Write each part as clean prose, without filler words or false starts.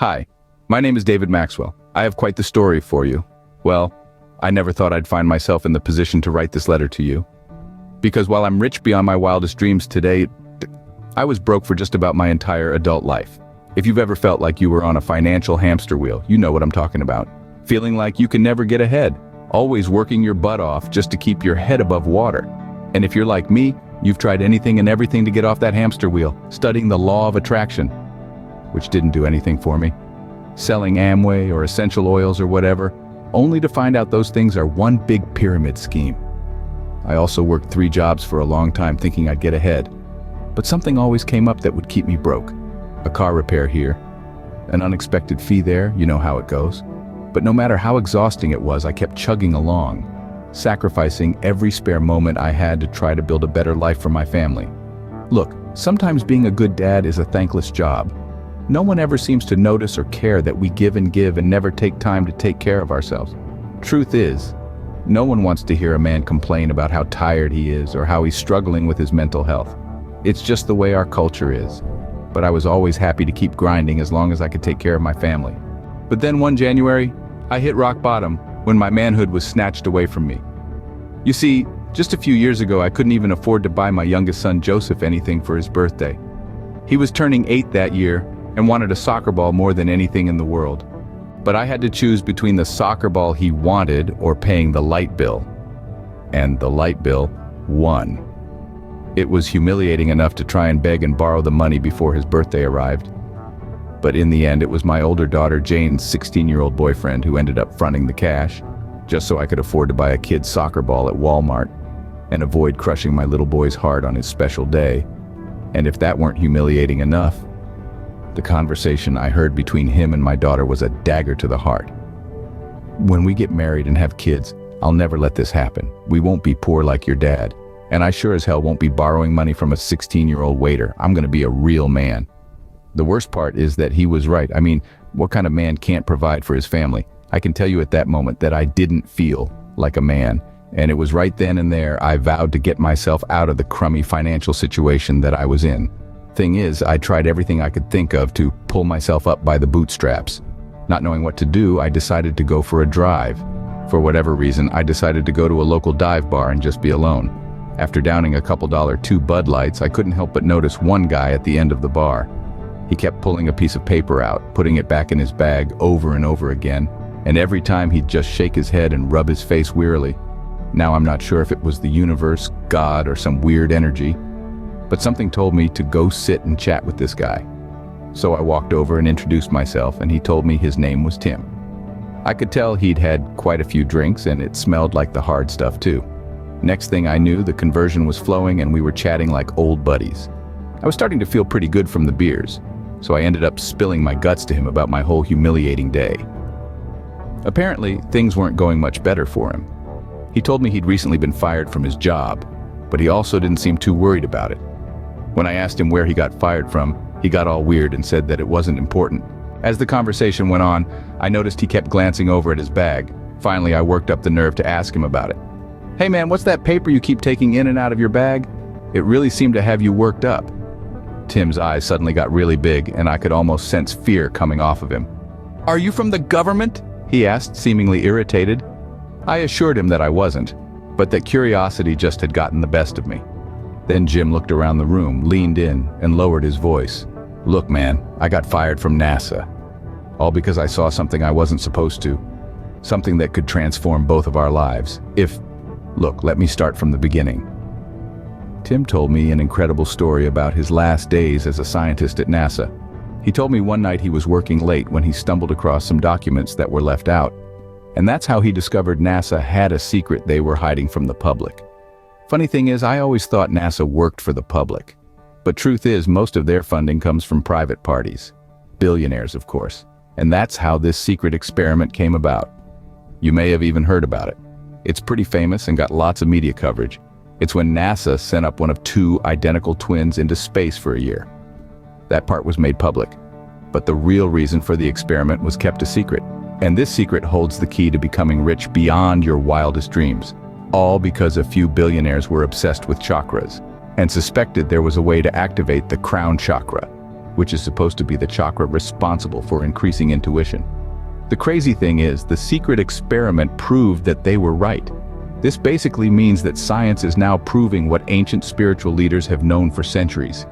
Hi, my name is David Maxwell. I have quite the story for you. Well, I never thought I'd find myself in the position to write this letter to you. Because while I'm rich beyond my wildest dreams today, I was broke for just about my entire adult life. If you've ever felt like you were on a financial hamster wheel, you know what I'm talking about. Feeling like you can never get ahead, always working your butt off just to keep your head above water. And if you're like me, you've tried anything and everything to get off that hamster wheel, studying the law of attraction, which didn't do anything for me. Selling Amway or essential oils or whatever, only to find out those things are one big pyramid scheme. I also worked 3 jobs for a long time thinking I'd get ahead. But something always came up that would keep me broke. A car repair here, an unexpected fee there, you know how it goes. But no matter how exhausting it was, I kept chugging along, sacrificing every spare moment I had to try to build a better life for my family. Look, sometimes being a good dad is a thankless job. No one ever seems to notice or care that we give and never take time to take care of ourselves. Truth is, no one wants to hear a man complain about how tired he is or how he's struggling with his mental health. It's just the way our culture is. But I was always happy to keep grinding as long as I could take care of my family. But then one January, I hit rock bottom when my manhood was snatched away from me. You see, just a few years ago I couldn't even afford to buy my youngest son Joseph anything for his birthday. He was turning 8 that year and wanted a soccer ball more than anything in the world. But I had to choose between the soccer ball he wanted or paying the light bill. And the light bill won. It was humiliating enough to try and beg and borrow the money before his birthday arrived. But in the end, it was my older daughter Jane's 16-year-old boyfriend who ended up fronting the cash, just so I could afford to buy a kid's soccer ball at Walmart and avoid crushing my little boy's heart on his special day. And if that weren't humiliating enough, the conversation I heard between him and my daughter was a dagger to the heart. When we get married and have kids, I'll never let this happen. We won't be poor like your dad. And I sure as hell won't be borrowing money from a 16-year-old waiter. I'm gonna be a real man. The worst part is that he was right. I mean, what kind of man can't provide for his family? I can tell you at that moment that I didn't feel like a man. And it was right then and there I vowed to get myself out of the crummy financial situation that I was in. Thing is, I tried everything I could think of to pull myself up by the bootstraps. Not knowing what to do, I decided to go for a drive. For whatever reason, I decided to go to a local dive bar and just be alone. After downing a couple $2 Bud Lights, I couldn't help but notice one guy at the end of the bar. He kept pulling a piece of paper out, putting it back in his bag over and over again, and every time he'd just shake his head and rub his face wearily. Now I'm not sure if it was the universe, God, or some weird energy, but something told me to go sit and chat with this guy. So I walked over and introduced myself, and he told me his name was Tim. I could tell he'd had quite a few drinks, and it smelled like the hard stuff too. Next thing I knew, the conversion was flowing and we were chatting like old buddies. I was starting to feel pretty good from the beers, so I ended up spilling my guts to him about my whole humiliating day. Apparently, things weren't going much better for him. He told me he'd recently been fired from his job, but he also didn't seem too worried about it. When I asked him where he got fired from, he got all weird and said that it wasn't important. As the conversation went on, I noticed he kept glancing over at his bag. Finally, I worked up the nerve to ask him about it. "Hey man, what's that paper you keep taking in and out of your bag? It really seemed to have you worked up." Tim's eyes suddenly got really big, and I could almost sense fear coming off of him. "Are you from the government?" he asked, seemingly irritated. I assured him that I wasn't, but that curiosity just had gotten the best of me. Then Jim looked around the room, leaned in, and lowered his voice. "Look, man, I got fired from NASA. All because I saw something I wasn't supposed to. Something that could transform both of our lives. Look, let me start from the beginning." Tim told me an incredible story about his last days as a scientist at NASA. He told me one night he was working late when he stumbled across some documents that were left out. And that's how he discovered NASA had a secret they were hiding from the public. Funny thing is, I always thought NASA worked for the public. But truth is, most of their funding comes from private parties. Billionaires, of course. And that's how this secret experiment came about. You may have even heard about it. It's pretty famous and got lots of media coverage. It's when NASA sent up one of 2 identical twins into space for a year. That part was made public. But the real reason for the experiment was kept a secret. And this secret holds the key to becoming rich beyond your wildest dreams. All because a few billionaires were obsessed with chakras and suspected there was a way to activate the crown chakra. which is supposed to be the chakra responsible for increasing intuition. The crazy thing is, the secret experiment proved that they were right. This basically means that science is now proving what ancient spiritual leaders have known for centuries.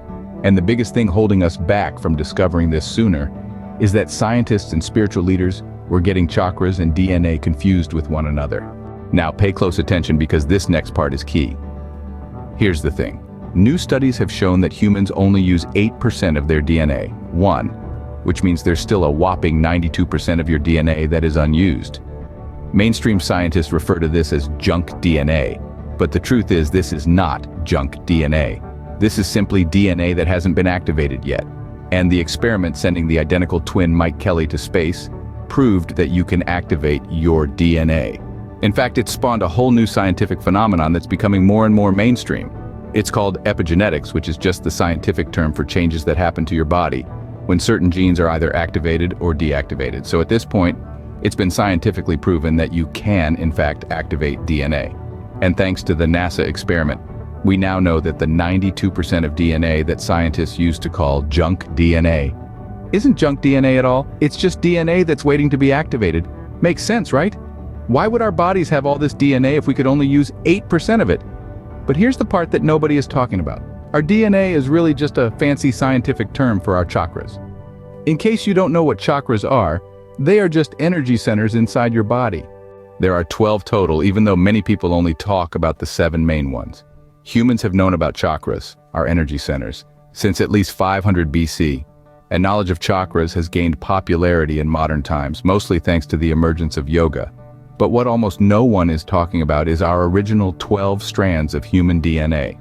And the biggest thing holding us back from discovering this sooner is that scientists and spiritual leaders were getting chakras and DNA confused with one another. Now pay close attention because this next part is key. Here's the thing. New studies have shown that humans only use 8% of their DNA, which means there's still a whopping 92% of your DNA that is unused. Mainstream scientists refer to this as junk DNA, but the truth is this is not junk DNA. This is simply DNA that hasn't been activated yet. And the experiment sending the identical twin Mike Kelly to space proved that you can activate your DNA. In fact, it spawned a whole new scientific phenomenon that's becoming more and more mainstream. It's called epigenetics, which is just the scientific term for changes that happen to your body when certain genes are either activated or deactivated. So at this point, it's been scientifically proven that you can, in fact, activate DNA. And thanks to the NASA experiment, we now know that the 92% of DNA that scientists used to call junk DNA isn't junk DNA at all. It's just DNA that's waiting to be activated. Makes sense, right? Why would our bodies have all this DNA if we could only use 8% of it? But here's the part that nobody is talking about. Our DNA is really just a fancy scientific term for our chakras. In case you don't know what chakras are, they are just energy centers inside your body. There are 12 total, even though many people only talk about the 7 main ones. Humans have known about chakras, our energy centers, since at least 500 BC, and knowledge of chakras has gained popularity in modern times, mostly thanks to the emergence of yoga. But what almost no one is talking about is our original 12 strands of human DNA.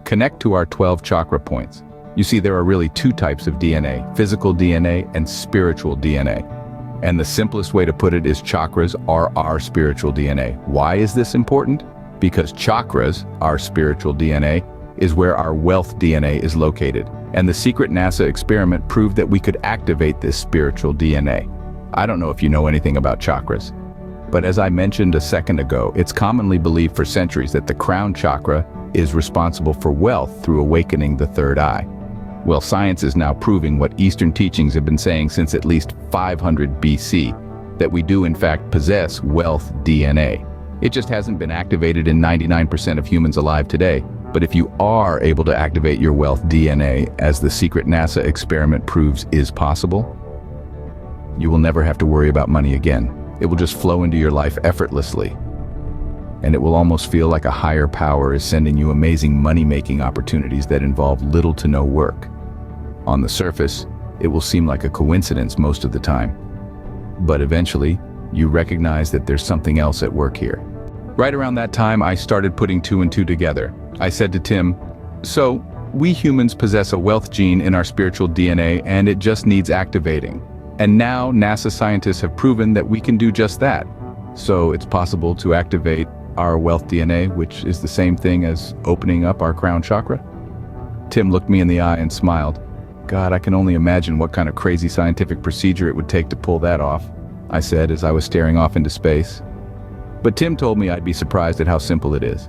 Connect to our 12 chakra points. You see, there are really 2 types of DNA, physical DNA and spiritual DNA. And the simplest way to put it is chakras are our spiritual DNA. Why is this important? Because chakras, our spiritual DNA, is where our wealth DNA is located. And the secret NASA experiment proved that we could activate this spiritual DNA. I don't know if you know anything about chakras, but as I mentioned a second ago, it's commonly believed for centuries that the crown chakra is responsible for wealth through awakening the third eye. Well, science is now proving what Eastern teachings have been saying since at least 500 BC, that we do in fact possess wealth DNA. It just hasn't been activated in 99% of humans alive today. But if you are able to activate your wealth DNA, as the secret NASA experiment proves is possible, you will never have to worry about money again. It will just flow into your life effortlessly. And it will almost feel like a higher power is sending you amazing money-making opportunities that involve little to no work. On the surface, it will seem like a coincidence most of the time. But eventually, you recognize that there's something else at work here. Right around that time, I started putting 2 and 2 together. I said to Tim, so, we humans possess a wealth gene in our spiritual DNA and it just needs activating. And now NASA scientists have proven that we can do just that. So it's possible to activate our wealth DNA, which is the same thing as opening up our crown chakra? Tim looked me in the eye and smiled. God, I can only imagine what kind of crazy scientific procedure it would take to pull that off, I said as I was staring off into space. But Tim told me I'd be surprised at how simple it is.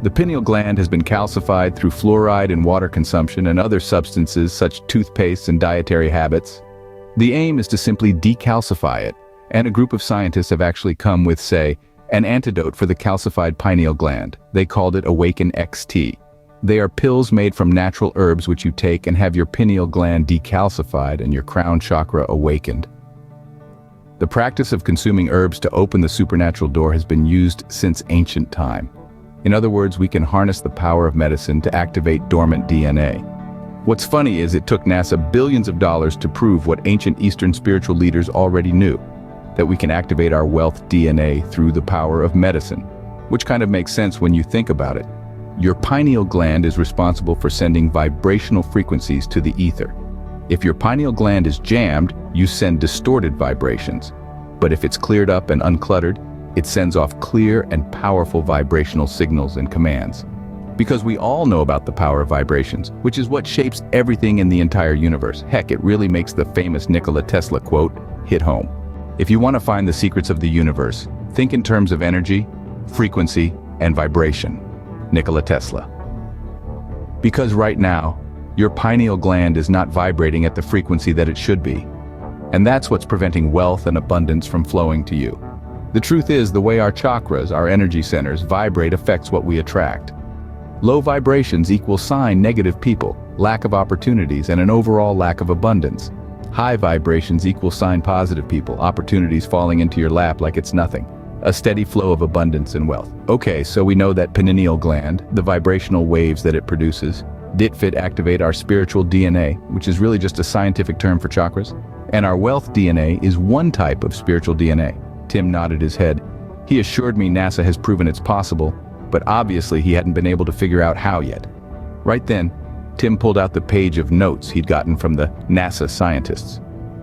The pineal gland has been calcified through fluoride and water consumption and other substances such toothpaste and dietary habits. The aim is to simply decalcify it, and a group of scientists have actually come with, say, an antidote for the calcified pineal gland. They called it AWAKEN XT. They are pills made from natural herbs which you take and have your pineal gland decalcified and your crown chakra awakened. The practice of consuming herbs to open the supernatural door has been used since ancient time. In other words, we can harness the power of medicine to activate dormant DNA. What's funny is it took NASA billions of dollars to prove what ancient Eastern spiritual leaders already knew, that we can activate our wealth DNA through the power of medicine, which kind of makes sense when you think about it. Your pineal gland is responsible for sending vibrational frequencies to the ether. If your pineal gland is jammed, you send distorted vibrations. But if it's cleared up and uncluttered, it sends off clear and powerful vibrational signals and commands. Because we all know about the power of vibrations, which is what shapes everything in the entire universe. Heck, it really makes the famous Nikola Tesla quote hit home. If you want to find the secrets of the universe, think in terms of energy, frequency, and vibration. Nikola Tesla. Because right now, Your pineal gland is not vibrating at the frequency that it should be. And that's what's preventing wealth and abundance from flowing to you. The truth is, the way our chakras, our energy centers, vibrate affects what we attract. Low vibrations equal sign negative people, lack of opportunities, and an overall lack of abundance. High vibrations equal sign positive people, opportunities falling into your lap like it's nothing. A steady flow of abundance and wealth. Okay, so we know that pineal gland, the vibrational waves that it produces, did activate our spiritual DNA, which is really just a scientific term for chakras. And our wealth DNA is one type of spiritual DNA. Tim nodded his head. He assured me NASA has proven it's possible, but obviously he hadn't been able to figure out how yet. Right then, Tim pulled out the page of notes he'd gotten from the NASA scientists.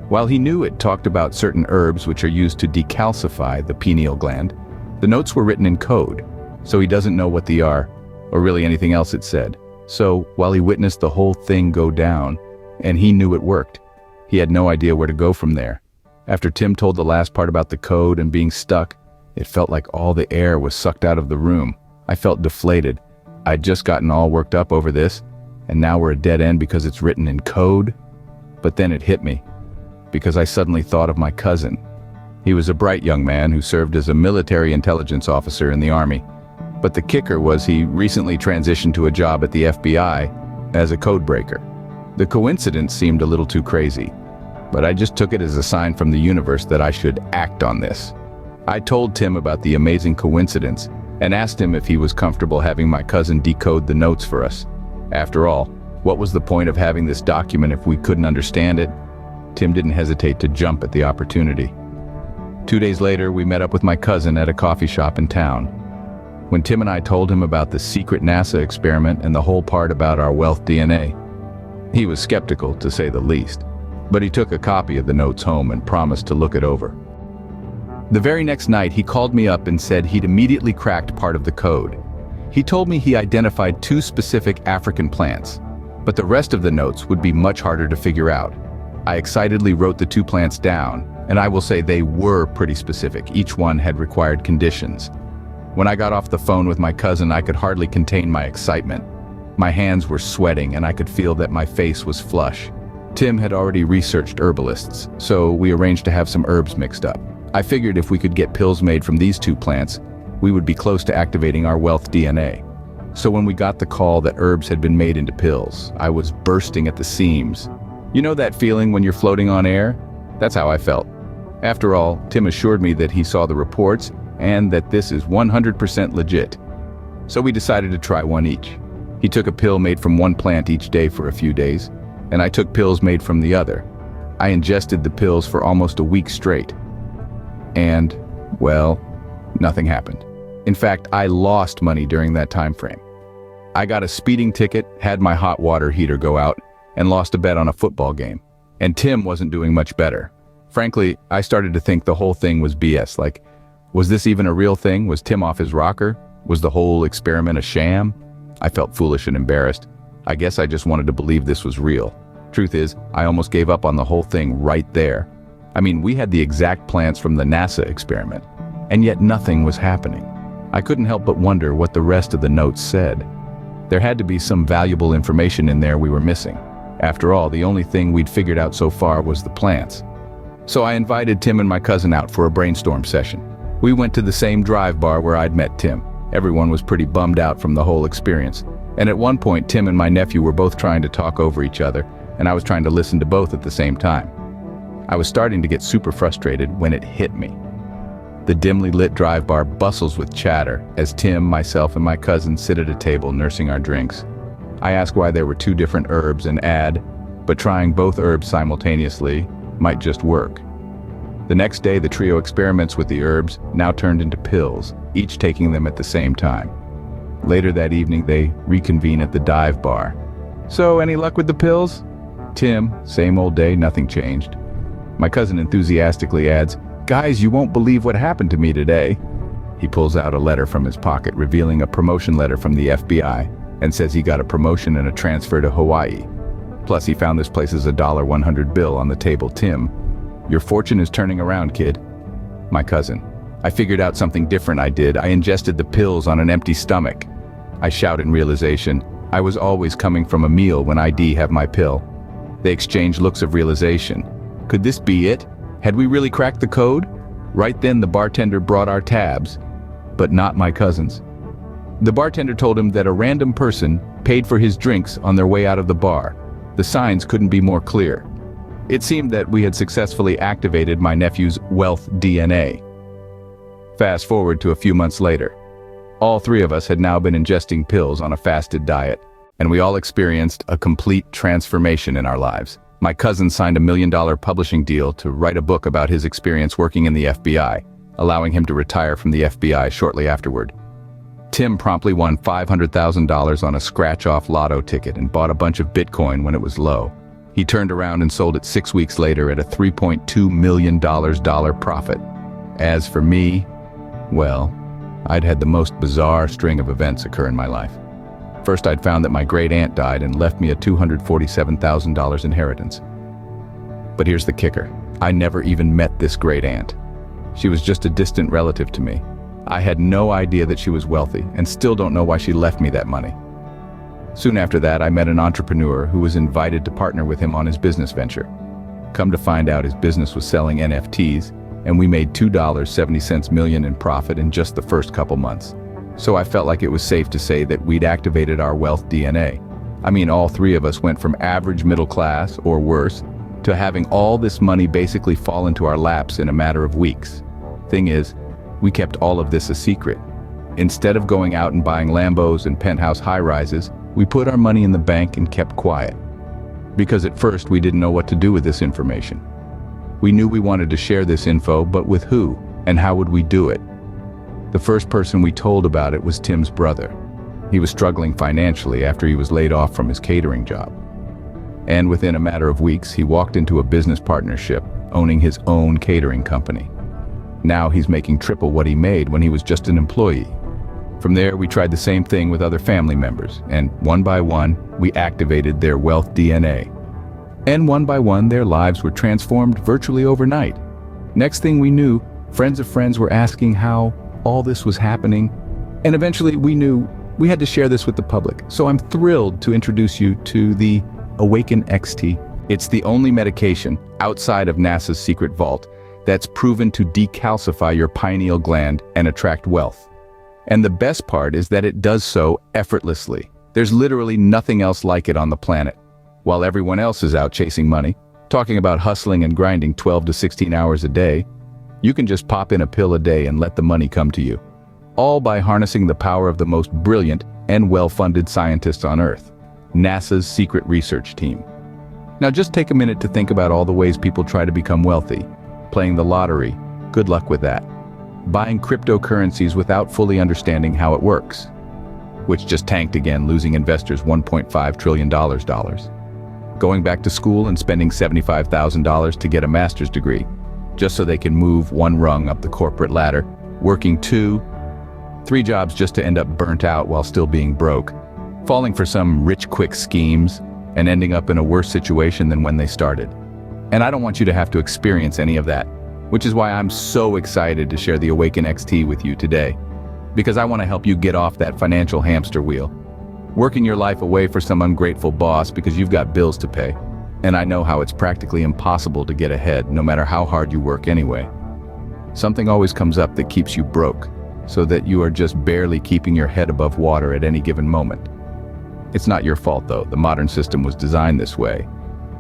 While he knew it talked about certain herbs which are used to decalcify the pineal gland, the notes were written in code, so he doesn't know what they are, or really anything else it said. So, while he witnessed the whole thing go down, and he knew it worked, he had no idea where to go from there. After Tim told the last part about the code and being stuck, it felt like all the air was sucked out of the room. I felt deflated. I'd just gotten all worked up over this, and now we're a dead end because it's written in code? But then it hit me, because I suddenly thought of my cousin. He was a bright young man who served as a military intelligence officer in the Army. But the kicker was he recently transitioned to a job at the FBI as a code breaker. The coincidence seemed a little too crazy, but I just took it as a sign from the universe that I should act on this. I told Tim about the amazing coincidence and asked him if he was comfortable having my cousin decode the notes for us. After all, what was the point of having this document if we couldn't understand it? Tim didn't hesitate to jump at the opportunity. 2 days later, we met up with my cousin at a coffee shop in town. When Tim and I told him about the secret NASA experiment and the whole part about our wealth DNA, he was skeptical, to say the least, but he took a copy of the notes home and promised to look it over. The very next night, he called me up and said he'd immediately cracked part of the code. He told me he identified 2 specific African plants, but the rest of the notes would be much harder to figure out. I excitedly wrote the 2 plants down, and I will say they were pretty specific. Each one had required conditions. When I got off the phone with my cousin, I could hardly contain my excitement. My hands were sweating, and I could feel that my face was flush. Tim had already researched herbalists, so we arranged to have some herbs mixed up. I figured if we could get pills made from these 2 plants, we would be close to activating our wealth DNA. So when we got the call that herbs had been made into pills, I was bursting at the seams. You know that feeling when you're floating on air? That's how I felt. After all, Tim assured me that he saw the reports and that this is 100% legit. So we decided to try one each. He took a pill made from one plant each day for a few days, and I took pills made from the other. I ingested the pills for almost a week straight. And, well, nothing happened. In fact, I lost money during that time frame. I got a speeding ticket, had my hot water heater go out, and lost a bet on a football game. And Tim wasn't doing much better. Frankly, I started to think the whole thing was BS. Like, was this even a real thing? Was Tim off his rocker? Was the whole experiment a sham? I felt foolish and embarrassed. I guess I just wanted to believe this was real. Truth is, I almost gave up on the whole thing right there. I mean, we had the exact plans from the NASA experiment, and yet nothing was happening. I couldn't help but wonder what the rest of the notes said. There had to be some valuable information in there we were missing. After all, the only thing we'd figured out so far was the plants. So I invited Tim and my cousin out for a brainstorm session. We went to the same dive bar where I'd met Tim. Everyone was pretty bummed out from the whole experience. And at one point, Tim and my nephew were both trying to talk over each other, and I was trying to listen to both at the same time. I was starting to get super frustrated when it hit me. The dimly lit dive bar bustles with chatter as Tim, myself, and my cousin sit at a table nursing our drinks. I ask why there were 2 different herbs and add, but trying both herbs simultaneously might just work. The next day, the trio experiments with the herbs now turned into pills, each taking them at the same time. Later that evening, they reconvene at the dive bar. So, any luck with the pills? Tim, same old day, nothing changed. My cousin enthusiastically adds, "Guys, you won't believe what happened to me today." He pulls out a letter from his pocket, revealing a promotion letter from the FBI, and says he got a promotion and a transfer to Hawaii. Plus, he found this place's $100 bill on the table. "Tim, your fortune is turning around, kid." My cousin, "I figured out something different I did. I ingested the pills on an empty stomach." I shout in realization, I was always coming from a meal when I'd have my pill. They exchanged looks of realization. Could this be it? Had we really cracked the code? Right then the bartender brought our tabs, but not my cousin's. The bartender told him that a random person paid for his drinks on their way out of the bar. The signs couldn't be more clear. It seemed that we had successfully activated my nephew's wealth DNA. Fast forward to a few months later. All three of us had now been ingesting pills on a fasted diet, and we all experienced a complete transformation in our lives. My cousin signed a $1 million publishing deal to write a book about his experience working in the FBI, allowing him to retire from the FBI shortly afterward. Tim promptly won $500,000 on a scratch-off lotto ticket and bought a bunch of Bitcoin when it was low. He turned around and sold it 6 weeks later at a $3.2 million profit. As for me, well, I'd had the most bizarre string of events occur in my life. First, I'd found that my great aunt died and left me a $247,000 inheritance. But here's the kicker. I never even met this great aunt. She was just a distant relative to me. I had no idea that she was wealthy and still don't know why she left me that money. Soon after that, I met an entrepreneur who was invited to partner with him on his business venture. Come to find out, his business was selling NFTs, and we made $2.70 million in profit in just the first couple months. So I felt like it was safe to say that we'd activated our wealth DNA. I mean, all three of us went from average middle class, or worse, to having all this money basically fall into our laps in a matter of weeks. Thing is, we kept all of this a secret. Instead of going out and buying Lambos and penthouse high-rises, we put our money in the bank and kept quiet. Because at first we didn't know what to do with this information. We knew we wanted to share this info, but with who, and how would we do it? The first person we told about it was Tim's brother. He was struggling financially after he was laid off from his catering job. And within a matter of weeks, he walked into a business partnership, owning his own catering company. Now he's making triple what he made when he was just an employee. From there, we tried the same thing with other family members, and one by one, we activated their wealth DNA. And one by one, their lives were transformed virtually overnight. Next thing we knew, friends of friends were asking how all this was happening, and eventually we knew we had to share this with the public. So I'm thrilled to introduce you to the AWAKEN XT. It's the only medication outside of NASA's secret vault that's proven to decalcify your pineal gland and attract wealth. And the best part is that it does so effortlessly. There's literally nothing else like it on the planet. While everyone else is out chasing money, talking about hustling and grinding 12 to 16 hours a day, you can just pop in a pill a day and let the money come to you. All by harnessing the power of the most brilliant and well-funded scientists on Earth, NASA's secret research team. Now just take a minute to think about all the ways people try to become wealthy. Playing the lottery, good luck with that. Buying cryptocurrencies without fully understanding how it works, which just tanked again, losing investors $1.5 trillion. Going back to school and spending $75,000 to get a master's degree, just so they can move one rung up the corporate ladder, working 2, 3 jobs just to end up burnt out while still being broke, falling for some rich quick schemes, and ending up in a worse situation than when they started. And I don't want you to have to experience any of that, which is why I'm so excited to share the AWAKEN XT with you today. Because I want to help you get off that financial hamster wheel, working your life away for some ungrateful boss because you've got bills to pay. And I know how it's practically impossible to get ahead, no matter how hard you work anyway. Something always comes up that keeps you broke, so that you are just barely keeping your head above water at any given moment. It's not your fault though, the modern system was designed this way.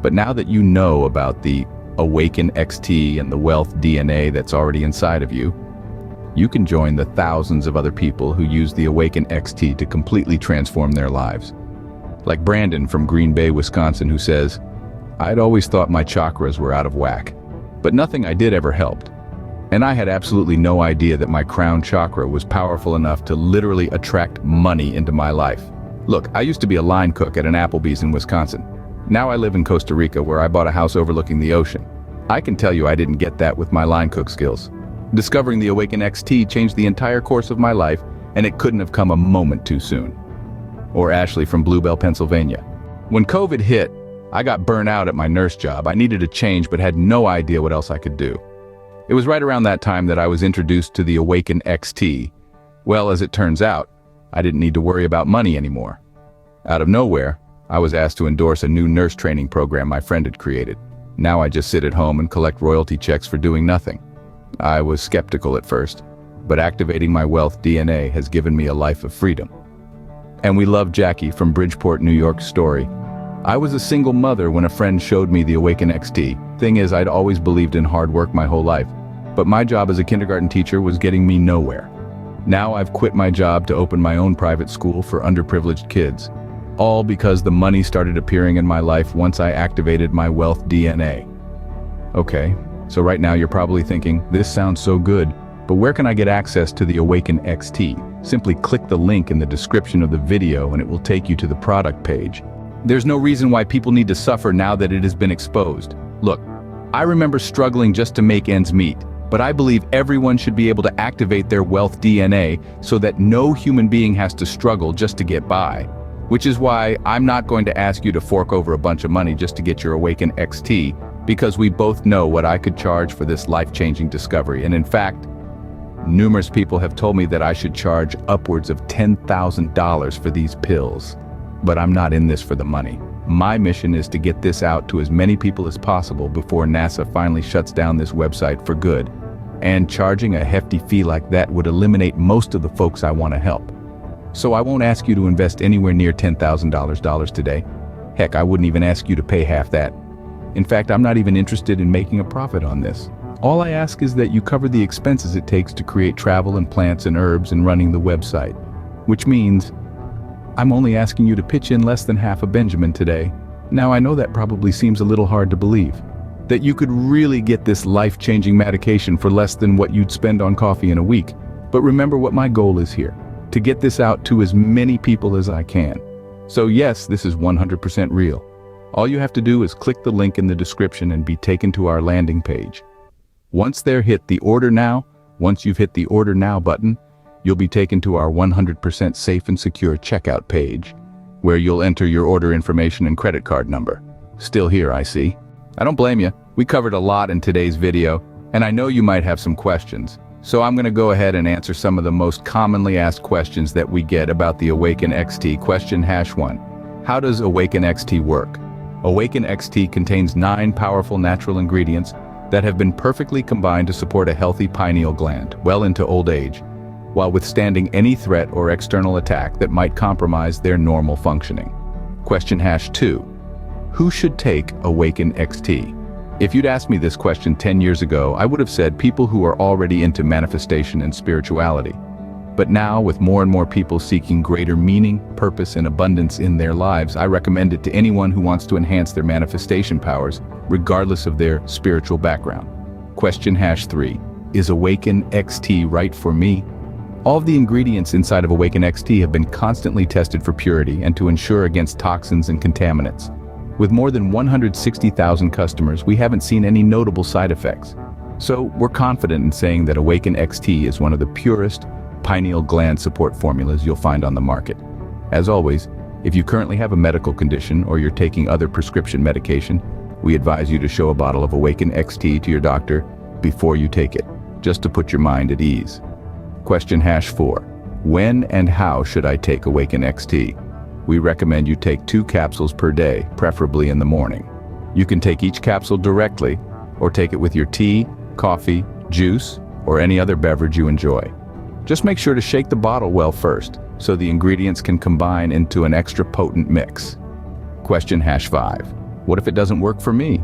But now that you know about the AWAKEN XT and the wealth DNA that's already inside of you, you can join the thousands of other people who use the AWAKEN XT to completely transform their lives. Like Brandon from Green Bay, Wisconsin, who says, "I'd always thought my chakras were out of whack, but nothing I did ever helped. And I had absolutely no idea that my crown chakra was powerful enough to literally attract money into my life. Look, I used to be a line cook at an Applebee's in Wisconsin. Now I live in Costa Rica, where I bought a house overlooking the ocean. I can tell you I didn't get that with my line cook skills. Discovering the AWAKEN XT changed the entire course of my life, and it couldn't have come a moment too soon." Or Ashley from Bluebell, Pennsylvania. "When COVID hit, I got burnt out at my nurse job. I needed a change but had no idea what else I could do. It was right around that time that I was introduced to the AWAKEN XT. Well, as it turns out, I didn't need to worry about money anymore. Out of nowhere, I was asked to endorse a new nurse training program my friend had created. Now I just sit at home and collect royalty checks for doing nothing. I was skeptical at first, but activating my wealth DNA has given me a life of freedom. And we love Jackie from Bridgeport, New York's story. I was a single mother when a friend showed me the AWAKEN XT. Thing is, I'd always believed in hard work my whole life, but my job as a kindergarten teacher was getting me nowhere. Now I've quit my job to open my own private school for underprivileged kids. All because the money started appearing in my life once I activated my wealth DNA. Okay, so right now you're probably thinking, this sounds so good, but where can I get access to the AWAKEN XT? Simply click the link in the description of the video and it will take you to the product page. There's no reason why people need to suffer now that it has been exposed. Look, I remember struggling just to make ends meet, but I believe everyone should be able to activate their wealth DNA so that no human being has to struggle just to get by. Which is why I'm not going to ask you to fork over a bunch of money just to get your AWAKEN XT, because we both know what I could charge for this life-changing discovery. And in fact, numerous people have told me that I should charge upwards of $10,000 for these pills. But I'm not in this for the money. My mission is to get this out to as many people as possible before NASA finally shuts down this website for good. And charging a hefty fee like that would eliminate most of the folks I want to help. So I won't ask you to invest anywhere near $10,000 today. Heck, I wouldn't even ask you to pay half that. In fact, I'm not even interested in making a profit on this. All I ask is that you cover the expenses it takes to create travel and plants and herbs and running the website. Which means I'm only asking you to pitch in less than half a Benjamin today. Now I know that probably seems a little hard to believe. That you could really get this life-changing medication for less than what you'd spend on coffee in a week. But remember what my goal is here. To get this out to as many people as I can. So yes, this is 100% real. All you have to do is click the link in the description and be taken to our landing page. Once you've hit the Order Now button, you'll be taken to our 100% safe and secure checkout page, where you'll enter your order information and credit card number. Still here, I see. I don't blame you. We covered a lot in today's video, and I know you might have some questions. So I'm going to go ahead and answer some of the most commonly asked questions that we get about the AWAKEN XT. Question #1. How does AWAKEN XT work? AWAKEN XT contains 9 powerful natural ingredients that have been perfectly combined to support a healthy pineal gland well into old age, while withstanding any threat or external attack that might compromise their normal functioning. Question #2. Who should take AWAKEN XT? If you'd asked me this question 10 years ago, I would have said people who are already into manifestation and spirituality. But now, with more and more people seeking greater meaning, purpose, and abundance in their lives, I recommend it to anyone who wants to enhance their manifestation powers, regardless of their spiritual background. Question #3. Is AWAKEN XT right for me? All of the ingredients inside of AWAKEN XT have been constantly tested for purity and to ensure against toxins and contaminants. With more than 160,000 customers, we haven't seen any notable side effects. So we're confident in saying that AWAKEN XT is one of the purest pineal gland support formulas you'll find on the market. As always, if you currently have a medical condition or you're taking other prescription medication, we advise you to show a bottle of AWAKEN XT to your doctor before you take it, just to put your mind at ease. Question #4. When and how should I take AWAKEN XT? We recommend you take 2 capsules per day, preferably in the morning. You can take each capsule directly, or take it with your tea, coffee, juice, or any other beverage you enjoy. Just make sure to shake the bottle well first, so the ingredients can combine into an extra potent mix. Question #5. What if it doesn't work for me?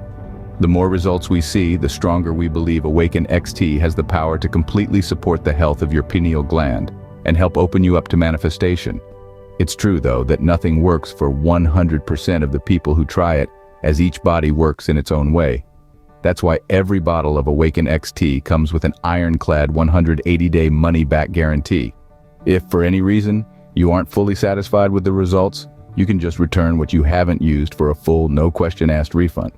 The more results we see, the stronger we believe AWAKEN XT has the power to completely support the health of your pineal gland and help open you up to manifestation. It's true, though, that nothing works for 100% of the people who try it, as each body works in its own way. That's why every bottle of AWAKEN XT comes with an ironclad 180-day money-back guarantee. If, for any reason, you aren't fully satisfied with the results, you can just return what you haven't used for a full, no-question-asked refund.